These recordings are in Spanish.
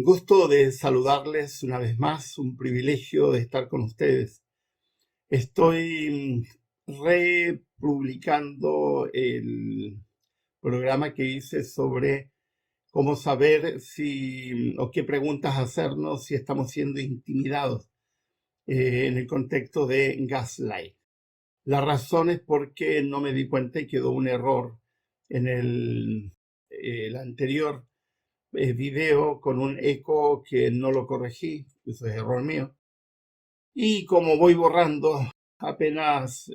Gusto de saludarles una vez más, un privilegio de estar con ustedes. Estoy republicando el programa que hice sobre cómo saber si o qué preguntas hacernos si estamos siendo intimidados en el contexto de gaslight. La razón es porque no me di cuenta y quedó un error en el anterior video con un eco que no lo corregí, eso es error mío. Y como voy borrando, apenas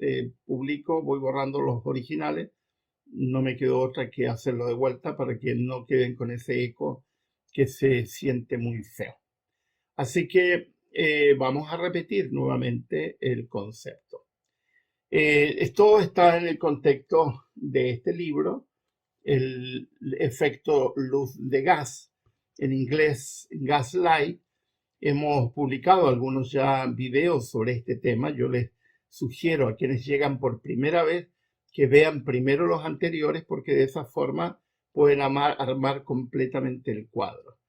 publico, voy borrando los originales, no me quedó otra que hacerlo de vuelta para que no queden con ese eco que se siente muy feo. Así que vamos a repetir nuevamente el concepto. Esto está en el contexto de este libro, el efecto luz de gas, en inglés gaslight. Hemos publicado algunos ya videos sobre este tema. Yo les sugiero a quienes llegan por primera vez que vean primero los anteriores porque de esa forma pueden armar completamente el cuadro.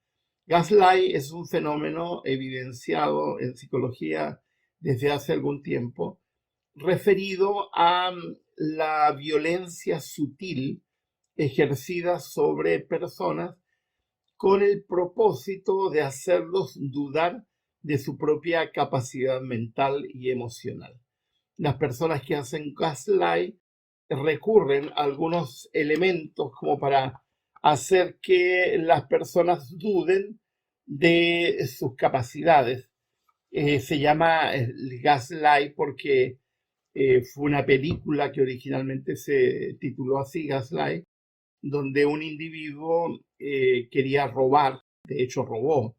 Gaslight es un fenómeno evidenciado en psicología desde hace algún tiempo, referido a la violencia sutil ejercida sobre personas con el propósito de hacerlos dudar de su propia capacidad mental y emocional. Las personas que hacen gaslight recurren a algunos elementos como para hacer que las personas duden de sus capacidades. Se llama gaslight porque fue una película que originalmente se tituló así, Gaslight, donde un individuo quería robar, de hecho robó,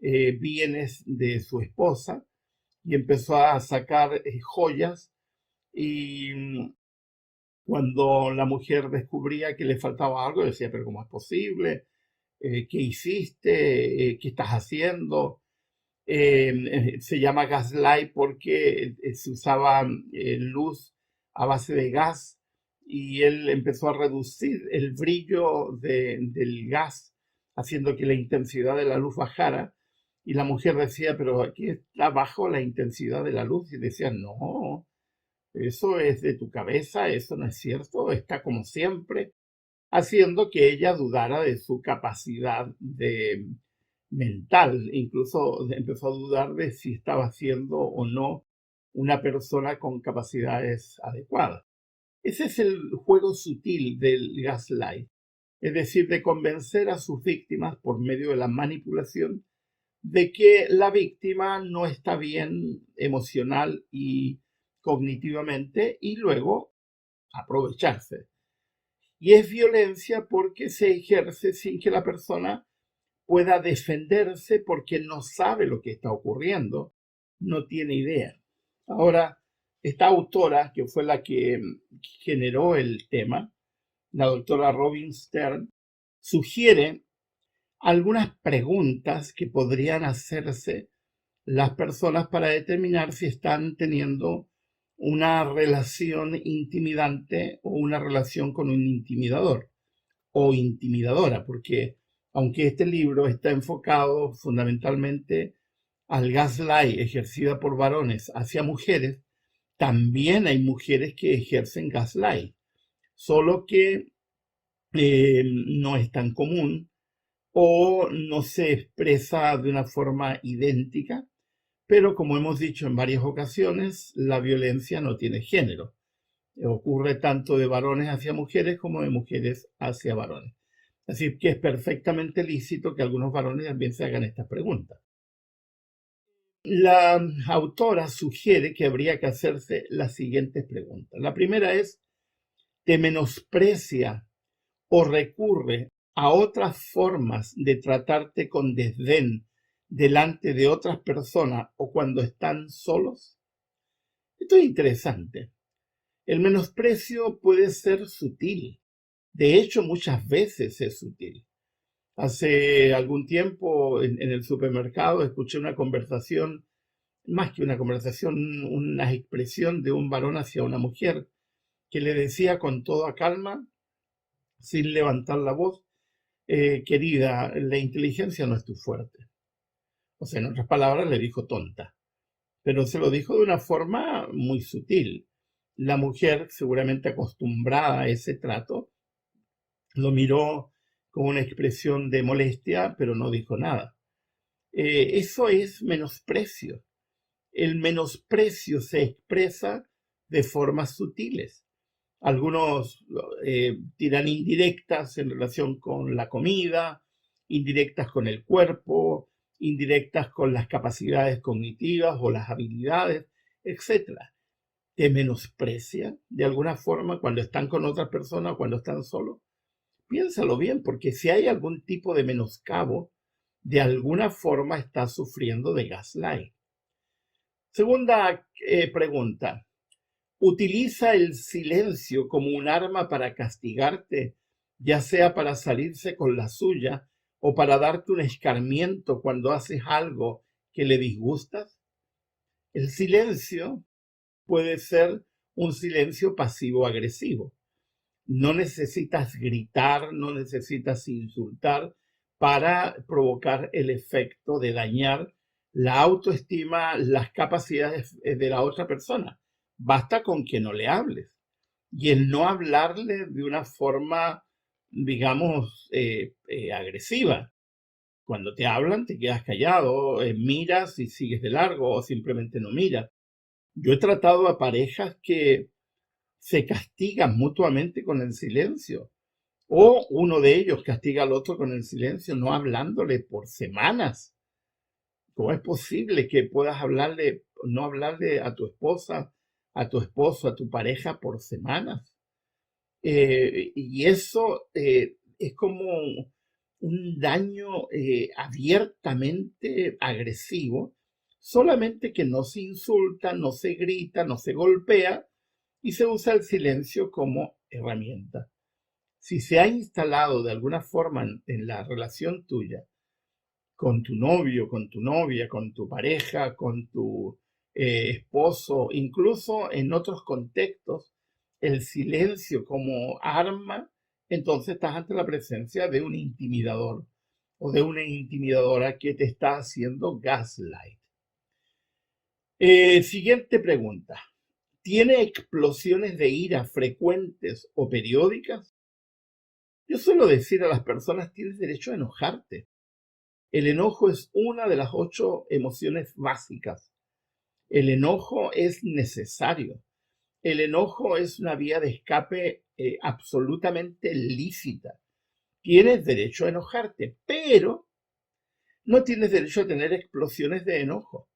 bienes de su esposa y empezó a sacar joyas y cuando la mujer descubría que le faltaba algo, decía, pero ¿cómo es posible? ¿Qué hiciste? ¿Qué estás haciendo? Se llama gaslight porque se usaba luz a base de gas y él empezó a reducir el brillo del gas, haciendo que la intensidad de la luz bajara. Y la mujer decía, pero aquí está bajo la intensidad de la luz. Y decía, no, eso es de tu cabeza, eso no es cierto, está como siempre, haciendo que ella dudara de su capacidad mental, incluso empezó a dudar de si estaba siendo o no una persona con capacidades adecuadas. Ese es el juego sutil del gaslight, es decir, de convencer a sus víctimas por medio de la manipulación de que la víctima no está bien emocional y cognitivamente y luego aprovecharse. Y es violencia porque se ejerce sin que la persona pueda defenderse porque no sabe lo que está ocurriendo, no tiene idea. Ahora, esta autora, que fue la que generó el tema, la doctora Robin Stern, sugiere algunas preguntas que podrían hacerse las personas para determinar si están teniendo una relación intimidante o una relación con un intimidador o intimidadora, porque aunque este libro está enfocado fundamentalmente al gaslight ejercida por varones hacia mujeres, también hay mujeres que ejercen gaslight, solo que no es tan común o no se expresa de una forma idéntica, pero como hemos dicho en varias ocasiones, la violencia no tiene género. Ocurre tanto de varones hacia mujeres como de mujeres hacia varones. Así que es perfectamente lícito que algunos varones también se hagan estas preguntas. La autora sugiere que habría que hacerse las siguientes preguntas. La primera es, ¿te menosprecia o recurre a otras formas de tratarte con desdén delante de otras personas o cuando están solos? Esto es interesante. El menosprecio puede ser sutil. De hecho, muchas veces es sutil. Hace algún tiempo en el supermercado escuché una conversación, más que una conversación, una expresión de un varón hacia una mujer que le decía con toda calma, sin levantar la voz, querida, la inteligencia no es tu fuerte. O sea, en otras palabras, le dijo tonta, pero se lo dijo de una forma muy sutil. La mujer, seguramente acostumbrada a ese trato, lo miró con una expresión de molestia, pero no dijo nada. Eso es menosprecio. El menosprecio se expresa de formas sutiles. Algunos tiran indirectas en relación con la comida, indirectas con el cuerpo, indirectas con las capacidades cognitivas o las habilidades, etcétera. Te menosprecia de alguna forma cuando están con otra persona o cuando están solos. Piénsalo bien, porque si hay algún tipo de menoscabo, de alguna forma estás sufriendo de gaslight. Segunda pregunta. ¿Utiliza el silencio como un arma para castigarte, ya sea para salirse con la suya o para darte un escarmiento cuando haces algo que le disgustas? El silencio puede ser un silencio pasivo-agresivo. No necesitas gritar, no necesitas insultar para provocar el efecto de dañar la autoestima, las capacidades de la otra persona. Basta con que no le hables. Y el no hablarle de una forma, digamos, agresiva. Cuando te hablan, te quedas callado, miras y sigues de largo o simplemente no miras. Yo he tratado a parejas que se castigan mutuamente con el silencio. O uno de ellos castiga al otro con el silencio, no hablándole por semanas. ¿Cómo es posible que puedas no hablarle a tu esposa, a tu esposo, a tu pareja por semanas? Y eso es como un daño abiertamente agresivo, solamente que no se insulta, no se grita, no se golpea y se usa el silencio como herramienta. Si se ha instalado de alguna forma en la relación tuya con tu novio, con tu novia, con tu pareja, con tu esposo, incluso en otros contextos, el silencio como arma, entonces estás ante la presencia de un intimidador o de una intimidadora que te está haciendo gaslight. Siguiente pregunta. ¿Tiene explosiones de ira frecuentes o periódicas? Yo suelo decir a las personas, tienes derecho a enojarte. El enojo es una de las 8 emociones básicas. El enojo es necesario. El enojo es una vía de escape absolutamente lícita. Tienes derecho a enojarte, pero no tienes derecho a tener explosiones de enojo.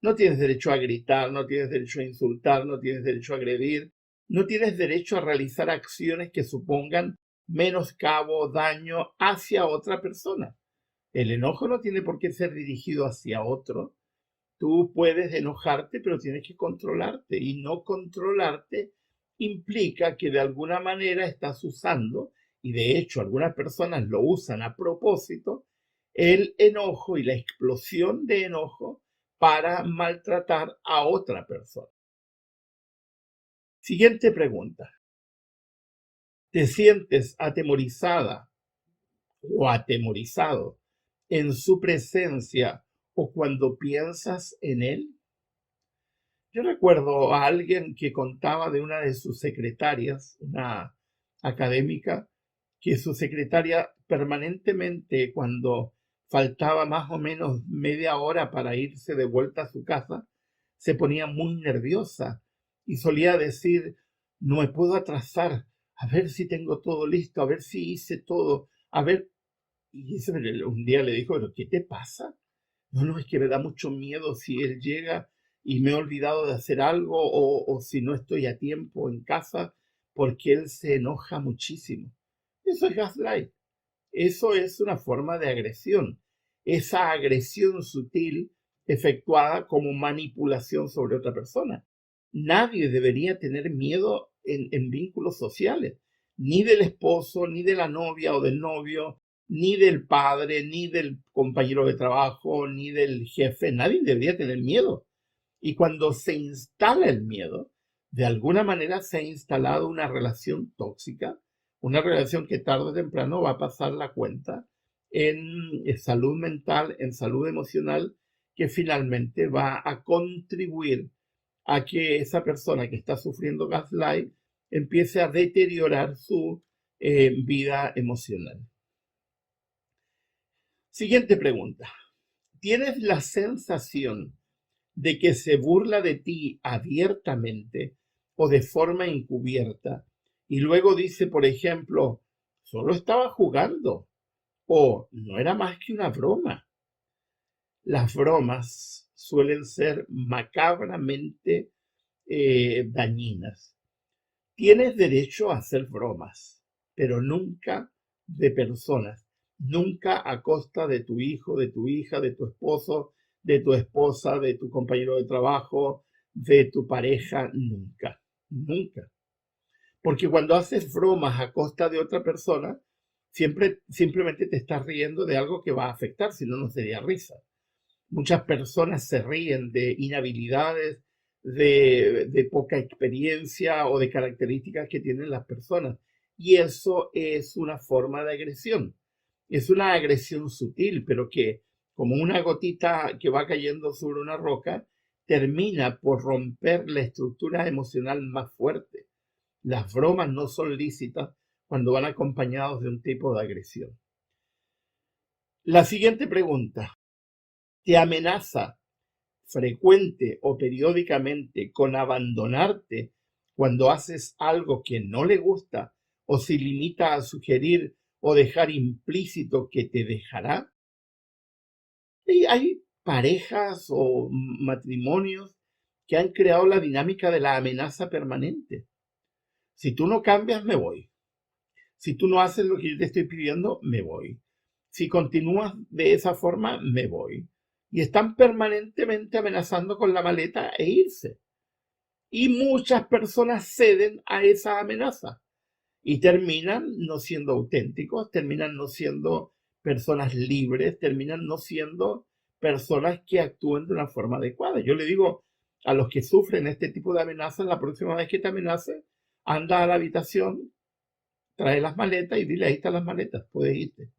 No tienes derecho a gritar, no tienes derecho a insultar, no tienes derecho a agredir, no tienes derecho a realizar acciones que supongan menoscabo, daño hacia otra persona. El enojo no tiene por qué ser dirigido hacia otro. Tú puedes enojarte, pero tienes que controlarte. Y no controlarte implica que de alguna manera estás usando, y de hecho algunas personas lo usan a propósito, el enojo y la explosión de enojo para maltratar a otra persona. Siguiente pregunta. ¿Te sientes atemorizada o atemorizado en su presencia o cuando piensas en él? Yo recuerdo a alguien que contaba de una de sus secretarias, una académica, que su secretaria permanentemente, cuando faltaba más o menos media hora para irse de vuelta a su casa, se ponía muy nerviosa y solía decir, no me puedo atrasar, a ver si tengo todo listo, a ver si hice todo, a ver. Y un día le dijo, ¿pero qué te pasa? No, no, es que me da mucho miedo si él llega y me he olvidado de hacer algo o si no estoy a tiempo en casa porque él se enoja muchísimo. Eso es gaslight. Eso es una forma de agresión. Esa agresión sutil efectuada como manipulación sobre otra persona. Nadie debería tener miedo en vínculos sociales, ni del esposo, ni de la novia o del novio, ni del padre, ni del compañero de trabajo, ni del jefe. Nadie debería tener miedo. Y cuando se instala el miedo, de alguna manera se ha instalado una relación tóxica Una relación que tarde o temprano va a pasar la cuenta en salud mental, en salud emocional, que finalmente va a contribuir a que esa persona que está sufriendo gaslight empiece a deteriorar su vida emocional. Siguiente pregunta. ¿Tienes la sensación de que se burla de ti abiertamente o de forma encubierta y luego dice, por ejemplo, solo estaba jugando o no era más que una broma? Las bromas suelen ser macabramente dañinas. Tienes derecho a hacer bromas, pero nunca de personas, nunca a costa de tu hijo, de tu hija, de tu esposo, de tu esposa, de tu compañero de trabajo, de tu pareja, nunca, nunca. Porque cuando haces bromas a costa de otra persona, simplemente te estás riendo de algo que va a afectar, si no, no sería risa. Muchas personas se ríen de inhabilidades, de poca experiencia o de características que tienen las personas. Y eso es una forma de agresión. Es una agresión sutil, pero que, como una gotita que va cayendo sobre una roca, termina por romper la estructura emocional más fuerte. Las bromas no son lícitas cuando van acompañados de un tipo de agresión. La siguiente pregunta. ¿Te amenaza frecuente o periódicamente con abandonarte cuando haces algo que no le gusta o se limita a sugerir o dejar implícito que te dejará? Y hay parejas o matrimonios que han creado la dinámica de la amenaza permanente. Si tú no cambias, me voy. Si tú no haces lo que yo te estoy pidiendo, me voy. Si continúas de esa forma, me voy. Y están permanentemente amenazando con la maleta e irse. Y muchas personas ceden a esa amenaza y terminan no siendo auténticos, terminan no siendo personas libres, terminan no siendo personas que actúen de una forma adecuada. Yo le digo a los que sufren este tipo de amenazas, la próxima vez que te amenace, anda a la habitación, trae las maletas y dile, ahí están las maletas, puedes irte.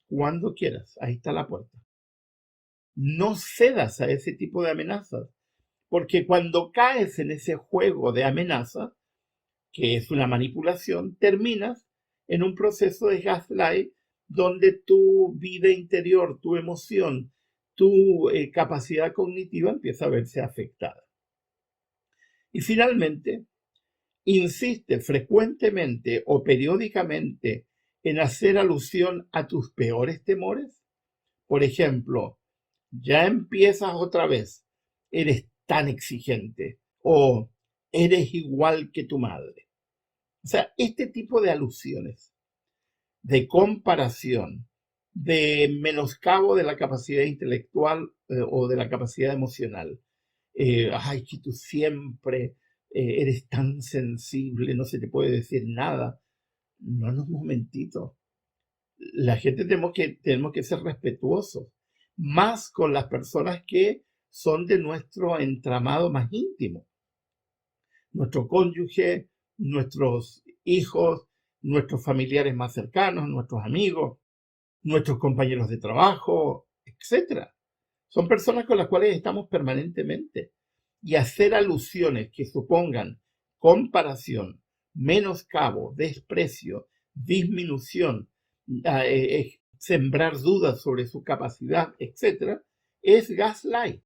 Cuando quieras, ahí está la puerta. No cedas a ese tipo de amenazas, porque cuando caes en ese juego de amenazas, que es una manipulación, terminas en un proceso de gaslight donde tu vida interior, tu emoción, tu capacidad cognitiva empieza a verse afectada. Y finalmente, insiste frecuentemente o periódicamente en hacer alusión a tus peores temores. Por ejemplo, ya empiezas otra vez, eres tan exigente o eres igual que tu madre. O sea, este tipo de alusiones, de comparación, de menoscabo de la capacidad intelectual o de la capacidad emocional. Ay, que tú siempre eres tan sensible, no se te puede decir nada. No, no, un momentito. La gente tenemos que ser respetuosos, más con las personas que son de nuestro entramado más íntimo. Nuestro cónyuge, nuestros hijos, nuestros familiares más cercanos, nuestros amigos, nuestros compañeros de trabajo, etc. Son personas con las cuales estamos permanentemente. Y hacer alusiones que supongan comparación, menoscabo, desprecio, disminución, sembrar dudas sobre su capacidad, etc., es gaslight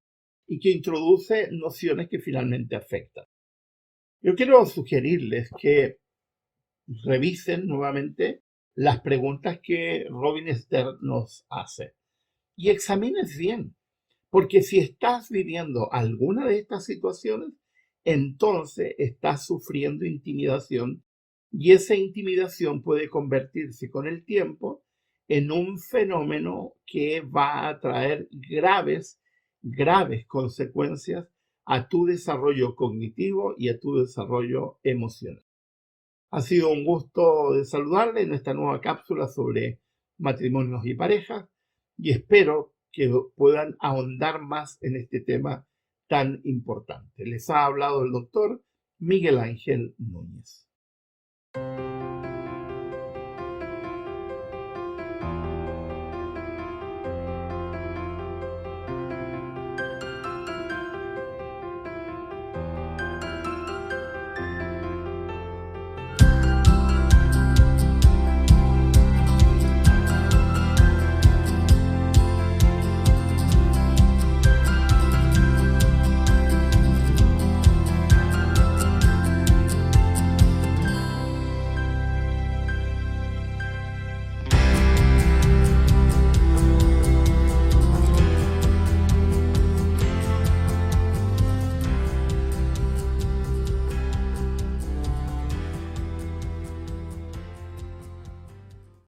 y que introduce nociones que finalmente afectan. Yo quiero sugerirles que revisen nuevamente las preguntas que Robin Stern nos hace y examines bien, porque si estás viviendo alguna de estas situaciones, entonces estás sufriendo intimidación y esa intimidación puede convertirse con el tiempo en un fenómeno que va a traer graves, graves consecuencias a tu desarrollo cognitivo y a tu desarrollo emocional. Ha sido un gusto de saludarle en esta nueva cápsula sobre matrimonios y parejas y espero que puedan ahondar más en este tema tan importante. Les ha hablado el doctor Miguel Ángel Núñez.